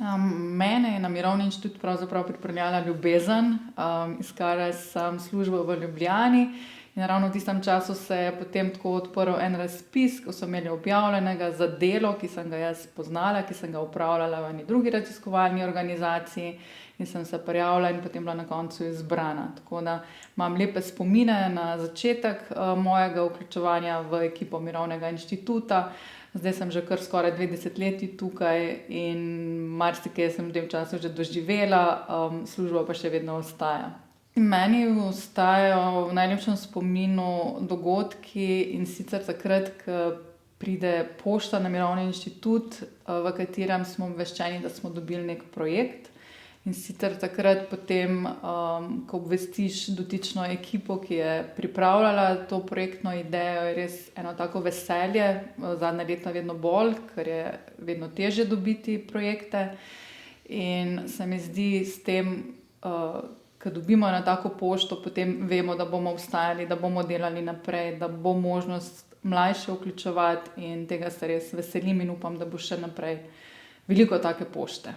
Mene je na Mirovni inštitut pravzaprav pripeljala ljubezen. Iskala sem službo v Ljubljani in ravno v tistem času se je potem tako odprl en razpis, ko so imeli objavljenega za delo, ki sem ga jaz poznala, ki sem ga opravljala v eni drugi raziskovalni organizaciji, in sem se prijavila in potem bila na koncu izbrana. Tako da imam lepe spomine na začetek mojega vključevanja v ekipo Mirovnega inštituta. Zdaj sem že kar skoraj 2 desetletji tukaj in marsikaj sem v tem času že doživela, služba pa še vedno ostaja. Meni ostajajo v najlepšem spominu dogodki, in sicer takrat, ko pride pošta na Mirovni inštitut, v katerem smo obveščeni, da smo dobili neki projekt. In sicer takrat potem, ko obvestiš dotično ekipo, ki je pripravljala to projektno idejo, je res eno tako veselje, zadnja leta vedno bolj, ker je vedno težje dobiti projekte. In se mi zdi s tem, ko dobimo eno tako pošto, potem vemo, da bomo ostajali, da bomo delali naprej, da bo možnost mlajše vključevati, in tega se res veselim in upam, da bo še naprej veliko take pošte.